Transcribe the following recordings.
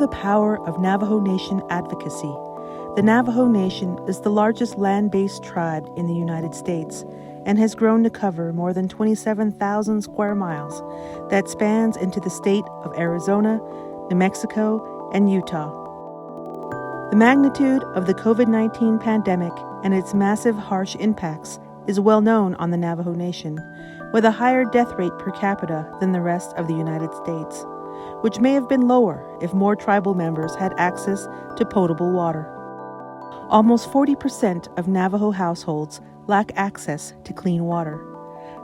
the power of Navajo Nation advocacy. The Navajo Nation is the largest land-based tribe in the United States and has grown to cover more than 27,000 square miles that spans into the state of Arizona, New Mexico, and Utah. The magnitude of the COVID-19 pandemic and its massive harsh impacts is well known on the Navajo Nation, with a higher death rate per capita than the rest of the United States, which may have been lower if more tribal members had access to potable water. Almost 40% of Navajo households lack access to clean water.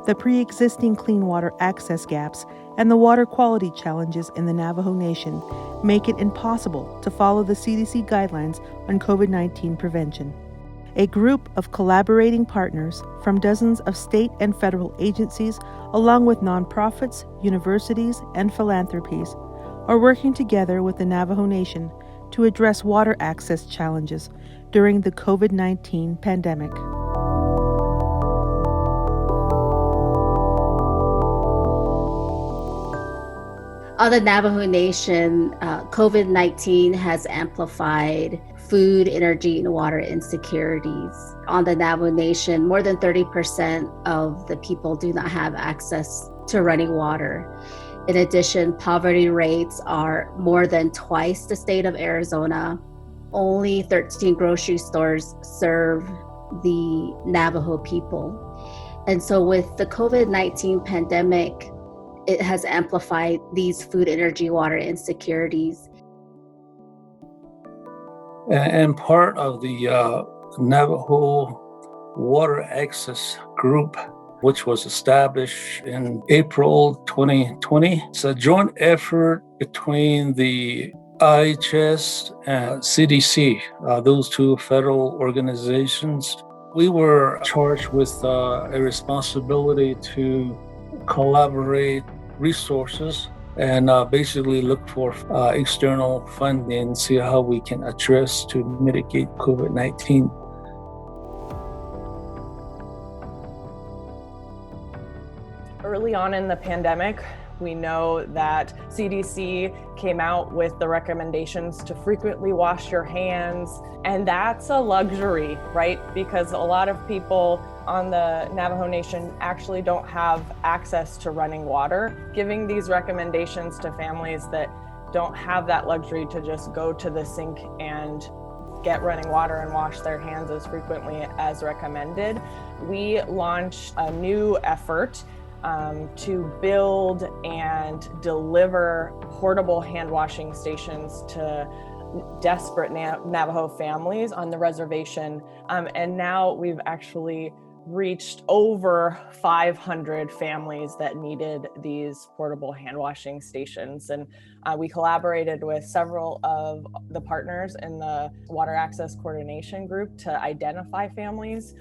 The pre-existing clean water access gaps and the water quality challenges in the Navajo Nation make it impossible to follow the CDC guidelines on COVID-19 prevention. A group of collaborating partners from dozens of state and federal agencies, along with nonprofits, universities, and philanthropies, are working together with the Navajo Nation to address water access challenges during the COVID-19 pandemic. On the Navajo Nation, COVID-19 has amplified food, energy, and water insecurities. On the Navajo Nation, more than 30% of the people do not have access to running water. In addition, poverty rates are more than twice the state of Arizona. Only 13 grocery stores serve the Navajo people. And so with the COVID-19 pandemic, it has amplified these food, energy, water insecurities. And part of the Navajo Water Access Group, which was established in April 2020. It's a joint effort between the IHS and CDC, those two federal organizations. We were charged with a responsibility to collaborate resources and basically look for external funding, see how we can address to mitigate COVID-19. Early on in the pandemic, we know that CDC came out with the recommendations to frequently wash your hands, and that's a luxury, right? Because a lot of people on the Navajo Nation actually don't have access to running water. Giving these recommendations to families that don't have that luxury to just go to the sink and get running water and wash their hands as frequently as recommended, we launched a new effort to build and deliver portable hand washing stations to desperate Navajo families on the reservation. And now we've actually reached over 500 families that needed these portable hand washing stations. And we collaborated with several of the partners in the Water Access Coordination Group to identify families.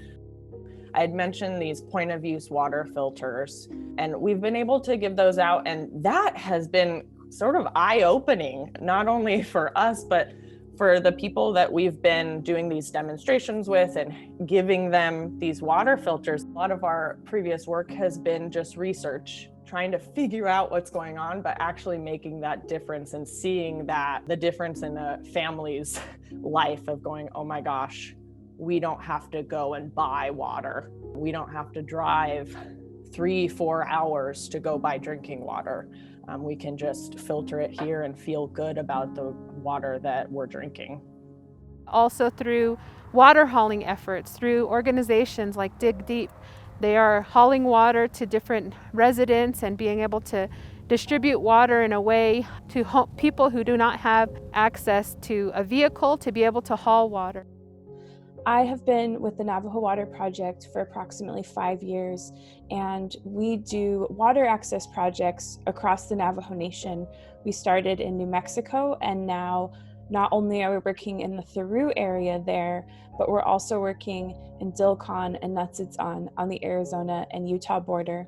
I had mentioned these point of use water filters, and we've been able to give those out, and that has been sort of eye-opening, not only for us, but for the people that we've been doing these demonstrations with and giving them these water filters. A lot of our previous work has been just research, trying to figure out what's going on, but actually making that difference and seeing that the difference in a family's life of going, oh my gosh, we don't have to go and buy water. We don't have to drive 3-4 hours to go buy drinking water. We can just filter it here and feel good about the water that we're drinking. Also through water hauling efforts, through organizations like Dig Deep, they are hauling water to different residents and being able to distribute water in a way to help people who do not have access to a vehicle to be able to haul water. I have been with the Navajo Water Project for approximately 5 years, and we do water access projects across the Navajo Nation. We started in New Mexico, and now not only are we working in the Thoreau area there, but we're also working in Dilcon and Nutsitzon on the Arizona and Utah border.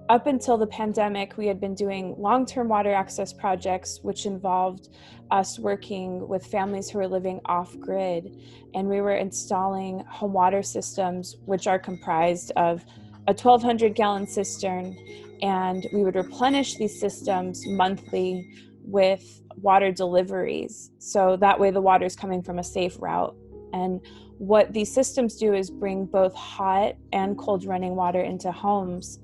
Up until the pandemic, we had been doing long-term water access projects, which involved us working with families who were living off-grid, and we were installing home water systems, which are comprised of a 1,200-gallon cistern, and we would replenish these systems monthly with water deliveries. So that way the water is coming from a safe route. And what these systems do is bring both hot and cold running water into homes.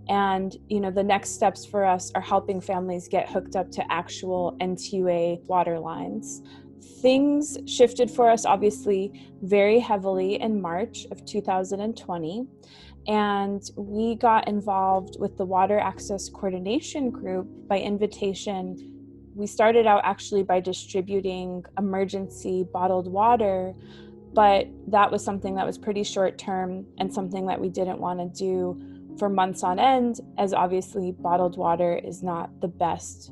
And, the next steps for us are helping families get hooked up to actual NTUA water lines. Things shifted for us, obviously, very heavily in March of 2020. And we got involved with the Water Access Coordination Group by invitation. We started out actually by distributing emergency bottled water, but that was something that was pretty short term and something that we didn't want to do for months on end, as obviously bottled water is not the best.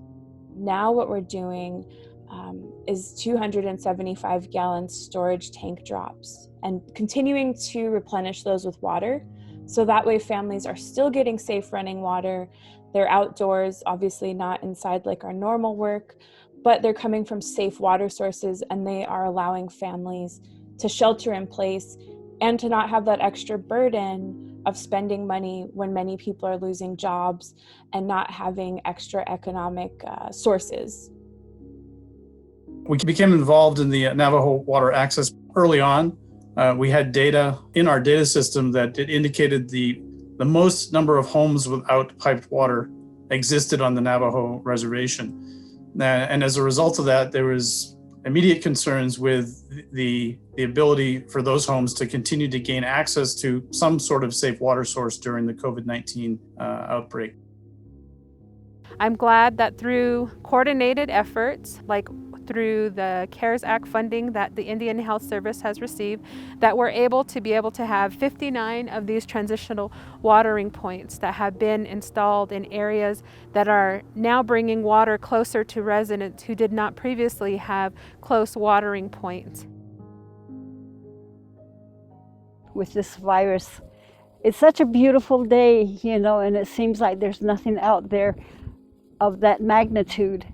Now what we're doing is 275 gallon storage tank drops and continuing to replenish those with water. So that way families are still getting safe running water. They're outdoors, obviously not inside like our normal work, but they're coming from safe water sources, and they are allowing families to shelter in place and to not have that extra burden of spending money when many people are losing jobs and not having extra economic sources. We became involved in the Navajo Water Access early on. We had data in our data system that it indicated the most number of homes without piped water existed on the Navajo reservation. And as a result of that, there was immediate concerns with the ability for those homes to continue to gain access to some sort of safe water source during the COVID-19 outbreak. I'm glad that through coordinated efforts, like through the CARES Act funding that the Indian Health Service has received, that we're able to have 59 of these transitional watering points that have been installed in areas that are now bringing water closer to residents who did not previously have close watering points. With this virus, it's such a beautiful day, and it seems like there's nothing out there of that magnitude.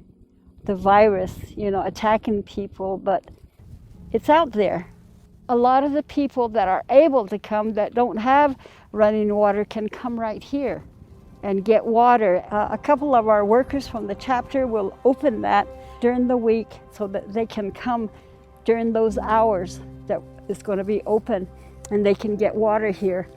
The virus, attacking people, but it's out there. A lot of the people that are able to come that don't have running water can come right here and get water. A couple of our workers from the chapter will open that during the week so that they can come during those hours that it's going to be open and they can get water here.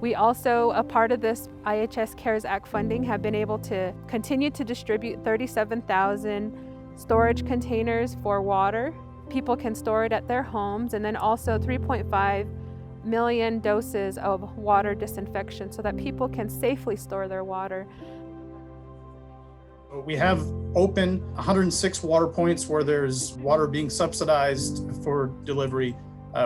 We also, a part of this IHS CARES Act funding, have been able to continue to distribute 37,000 storage containers for water. People can store it at their homes, and then also 3.5 million doses of water disinfection so that people can safely store their water. We have open 106 water points where there's water being subsidized for delivery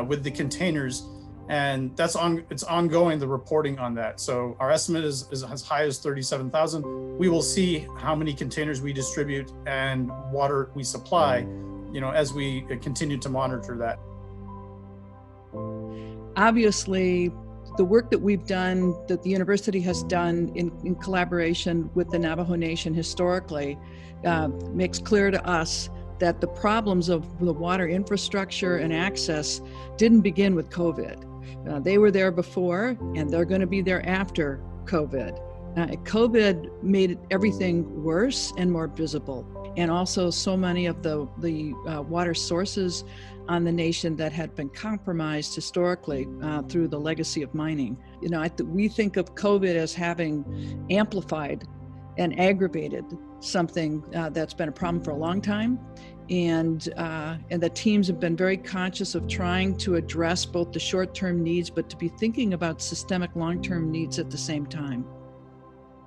with the containers. And it's ongoing, the reporting on that. So our estimate is as high as 37,000. We will see how many containers we distribute and water we supply, as we continue to monitor that. Obviously, the work that we've done, that the university has done in collaboration with the Navajo Nation historically, makes clear to us that the problems of the water infrastructure and access didn't begin with COVID. They were there before, and they're going to be there after COVID. COVID made everything worse and more visible, and also so many of the water sources on the nation that had been compromised historically through the legacy of mining. We think of COVID as having amplified and aggravated something that's been a problem for a long time. And the teams have been very conscious of trying to address both the short-term needs, but to be thinking about systemic long-term needs at the same time.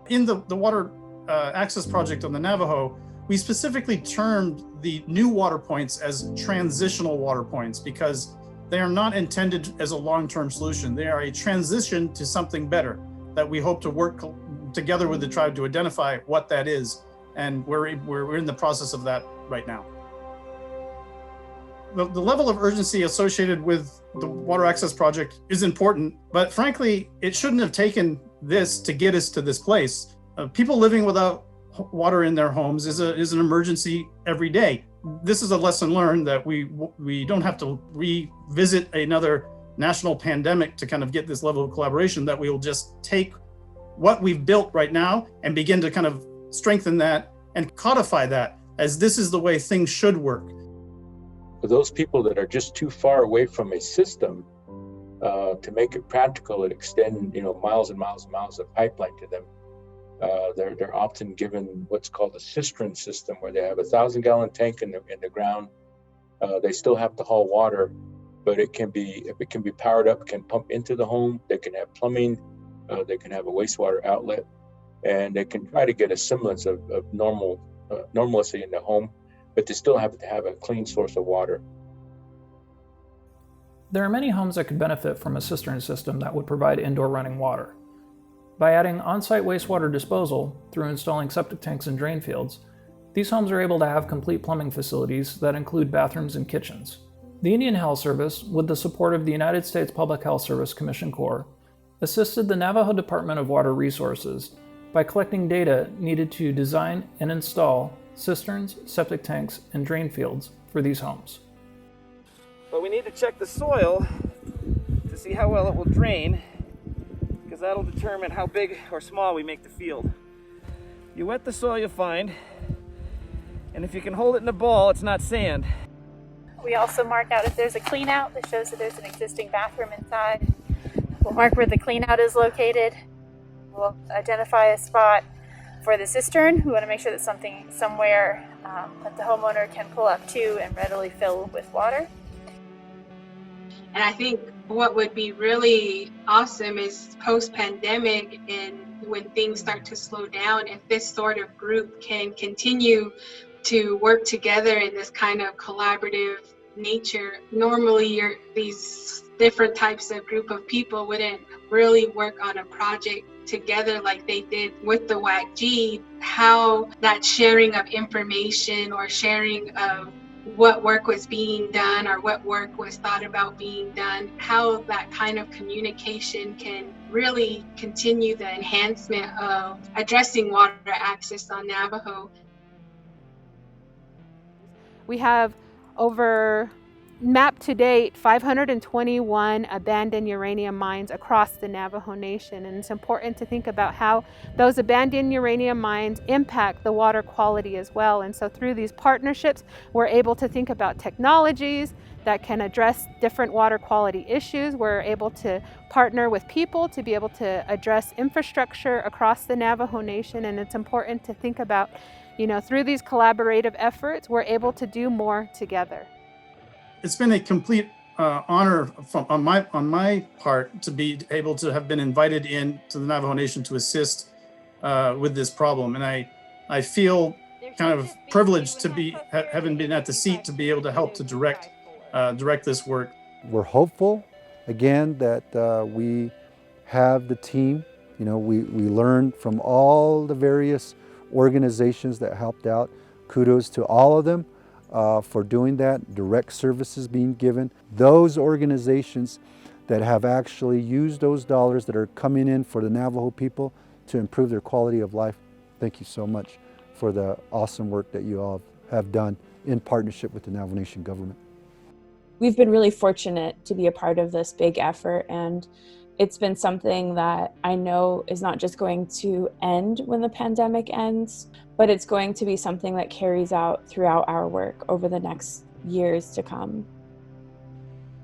In the Water Access Project on the Navajo, we specifically termed the new water points as transitional water points because they are not intended as a long-term solution. They are a transition to something better that we hope to work together with the tribe to identify what that is. And we're in the process of that right now. The level of urgency associated with the Water Access Project is important, but frankly, it shouldn't have taken this to get us to this place. People living without water in their homes is an emergency every day. This is a lesson learned that we don't have to revisit another national pandemic to kind of get this level of collaboration, that we will just take what we've built right now and begin to kind of strengthen that and codify that as this is the way things should work. For those people that are just too far away from a system, to make it practical and extend, miles and miles and miles of pipeline to them, they're often given what's called a cistern system, where they have a 1,000-gallon tank in the ground. They still have to haul water, but if it can be powered up, can pump into the home. They can have plumbing, they can have a wastewater outlet, and they can try to get a semblance of normalcy in the home, but they still have to have a clean source of water. There are many homes that could benefit from a cistern system that would provide indoor running water. By adding on-site wastewater disposal through installing septic tanks and drain fields, these homes are able to have complete plumbing facilities that include bathrooms and kitchens. The Indian Health Service, with the support of the United States Public Health Service Commission Corps, assisted the Navajo Department of Water Resources by collecting data needed to design and install cisterns, septic tanks, and drain fields for these homes. But we need to check the soil to see how well it will drain, because that'll determine how big or small we make the field. You wet the soil, you'll find, and if you can hold it in a ball, it's not sand. We also mark out if there's a clean out that shows that there's an existing bathroom inside. We'll mark where the clean out is located. We'll identify a spot for the cistern. We want to make sure that somewhere that the homeowner can pull up to and readily fill with water. And I think what would be really awesome is post-pandemic, and when things start to slow down, if this sort of group can continue to work together in this kind of collaborative nature. Normally these different types of group of people wouldn't really work on a project together like they did with the WACG. How that sharing of information or sharing of what work was being done or what work was thought about being done, how that kind of communication can really continue the enhancement of addressing water access on Navajo. We have over mapped to date 521 abandoned uranium mines across the Navajo Nation, and it's important to think about how those abandoned uranium mines impact the water quality as well. And so through these partnerships, we're able to think about technologies that can address different water quality issues. We're able to partner with people to be able to address infrastructure across the Navajo Nation, and it's important to think about, through these collaborative efforts, we're able to do more together. It's been a complete honor on my part to be able to have been invited in to the Navajo Nation to assist with this problem, and I feel kind of privileged to be having been at the seat to be able to help to direct this work. We're hopeful again that we have the team. We learned from all the various organizations that helped out. Kudos to all of them for doing that, direct services being given. Those organizations that have actually used those dollars that are coming in for the Navajo people to improve their quality of life, thank you so much for the awesome work that you all have done in partnership with the Navajo Nation government. We've been really fortunate to be a part of this big effort, and it's been something that I know is not just going to end when the pandemic ends, but it's going to be something that carries out throughout our work over the next years to come.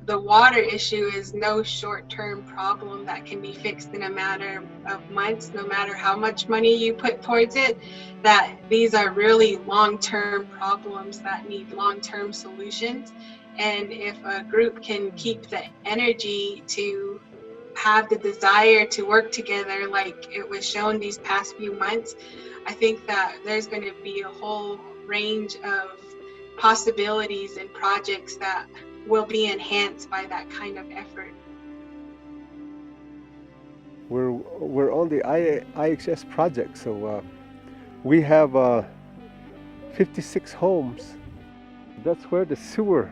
The water issue is no short-term problem that can be fixed in a matter of months, no matter how much money you put towards it, that these are really long-term problems that need long-term solutions. And if a group can keep the energy to have the desire to work together like it was shown these past few months, I think that there's going to be a whole range of possibilities and projects that will be enhanced by that kind of effort. We're on the IHS project, so we have 56 homes. That's where the sewer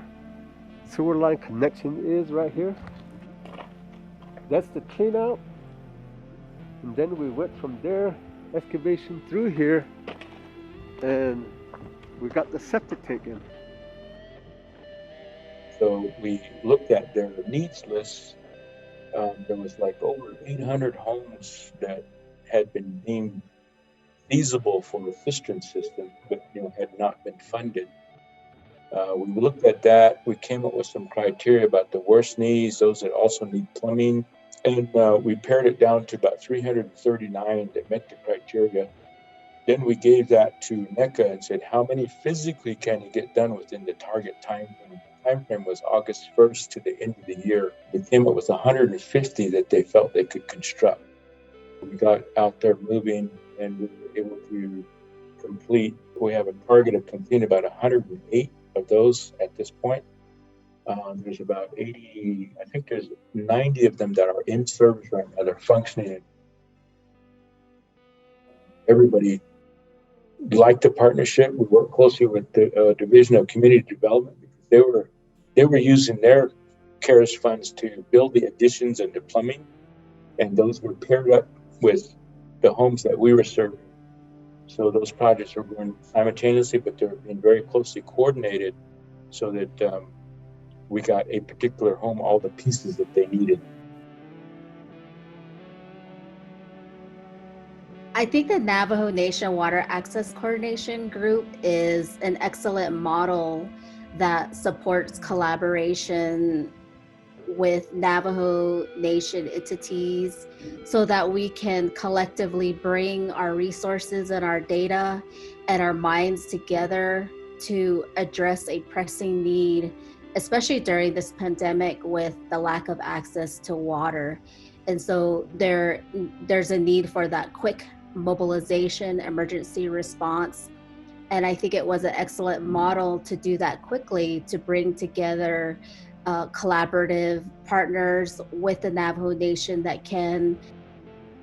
line connection is right here. That's the clean out, and then we went from there, excavation through here, and we got the septic tank in. So we looked at their needs list. There was like over 800 homes that had been deemed feasible for a cistern system, but had not been funded. We looked at that. We came up with some criteria about the worst needs, those that also need plumbing, and we pared it down to about 339 that met the criteria. Then we gave that to NECA and said, how many physically can you get done within the target time frame? The time frame was August 1st to the end of the year. They came up with 150 that they felt they could construct. We got out there moving and we were able to complete. We have a target of completing about 108 of those at this point. There's about 80, I think there's 90 of them that are in service right now. They're functioning. Everybody liked the partnership. We worked closely with the Division of Community Development because they were using their CARES funds to build the additions and the plumbing, and those were paired up with the homes that we were serving. So those projects were going simultaneously, but they're being very closely coordinated so that we got a particular home, all the pieces that they needed. I think the Navajo Nation Water Access Coordination Group is an excellent model that supports collaboration with Navajo Nation entities so that we can collectively bring our resources and our data and our minds together to address a pressing need, especially during this pandemic with the lack of access to water. And so there's a need for that quick mobilization, emergency response. And I think it was an excellent model to do that quickly, to bring together collaborative partners with the Navajo Nation that can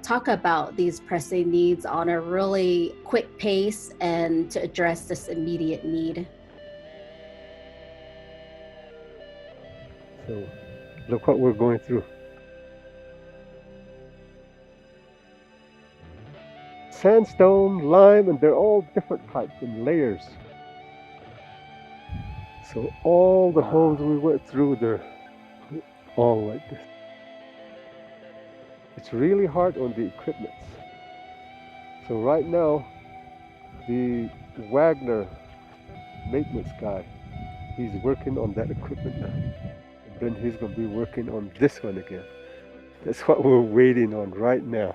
talk about these pressing needs on a really quick pace and to address this immediate need. So look what we're going through. Sandstone, lime, and they're all different types and layers. So all the homes we went through, they're all like this. It's really hard on the equipment. So right now, the Wagner maintenance guy, he's working on that equipment now. And then he's going to be working on this one again. That's what we're waiting on right now.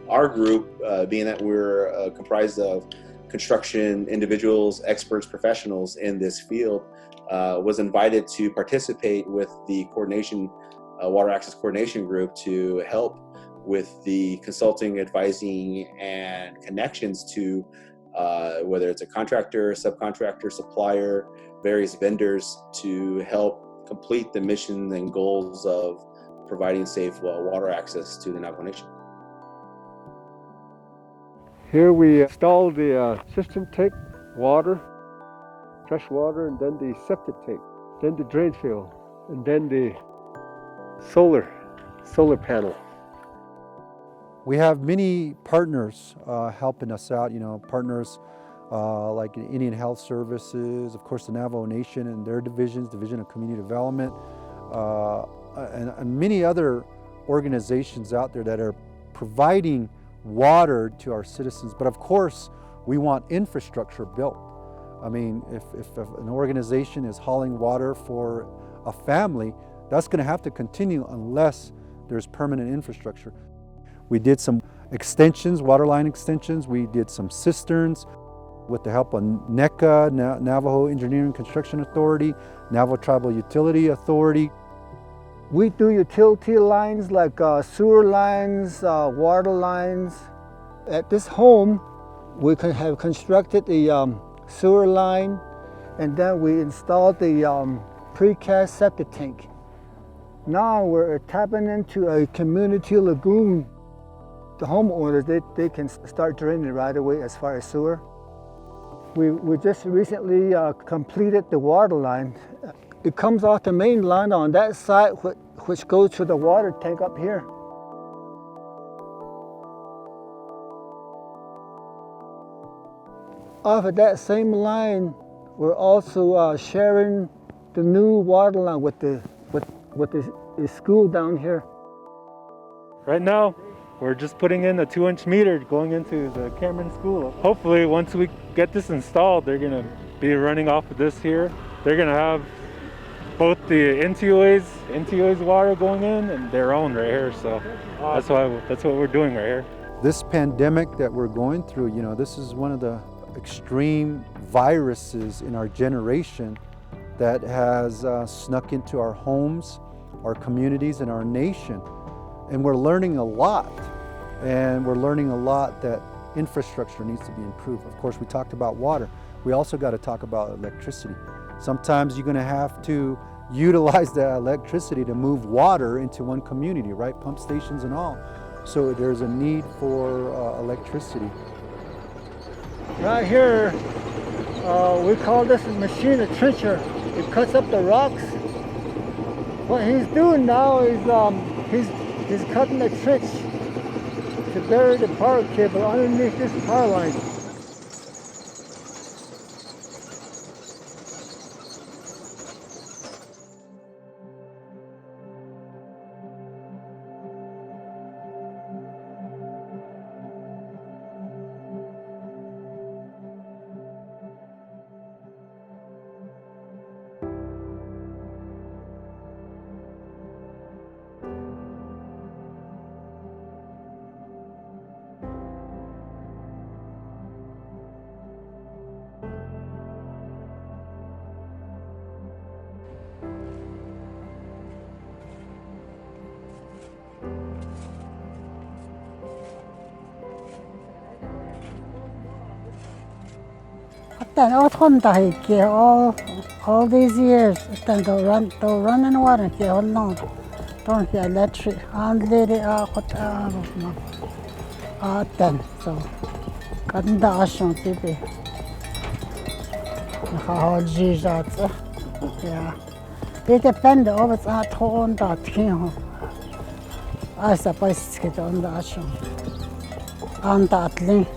Our group, being that we're comprised of construction individuals, experts, professionals in this field, was invited to participate with the coordination, Water Access Coordination Group to help with the consulting, advising, and connections to whether it's a contractor, subcontractor, supplier, various vendors to help complete the mission and goals of providing safe water access to the Navajo Nation. Here we installed the cistern tank, water, fresh water, and then the septic tank, then the drain field, and then the solar panel. We have many partners helping us out, partners like Indian Health Services, of course the Navajo Nation and their divisions, Division of Community Development, and many other organizations out there that are providing water to our citizens. But of course, we want infrastructure built. I mean, if an organization is hauling water for a family, that's going to have to continue unless there's permanent infrastructure. We did some extensions, water line extensions. We did some cisterns with the help of NECA, Navajo Engineering Construction Authority, Navajo Tribal Utility Authority. We do utility lines like sewer lines, water lines. At this home, we have constructed the sewer line, and then we installed the precast septic tank. Now we're tapping into a community lagoon. The homeowners, they can start draining right away as far as sewer. We just recently completed the water line. It comes off the main line on that side, which goes to the water tank up here. Off of that same line, we're also sharing the new water line with the school down here. Right now, We're just putting in a 2-inch meter going into the Cameron School. Hopefully, once we get this installed, they're gonna be running off of this here. They're gonna have both the NTOA's water going in and their own right here. So that's what we're doing right here. This pandemic that we're going through, you know, this is one of the extreme viruses in our generation that has snuck into our homes, our communities, and our nation. And we're learning a lot. And we're learning a lot that infrastructure needs to be improved. Of course, we talked about water. We also got to talk about electricity. Sometimes you're going to have to utilize that electricity to move water into one community, right? Pump stations and all. So there's a need for electricity. Right here, we call this machine a trencher. It cuts up the rocks. What he's doing now is he's cutting a trench to bury the power cable underneath this power line. Then all these years, then they'll run in water, hold on. Don't get electric, and let it out, then, so, got the action, TV. How Jesus, yeah. It depends on what's at home, that king. I suppose it's on the action. And that link.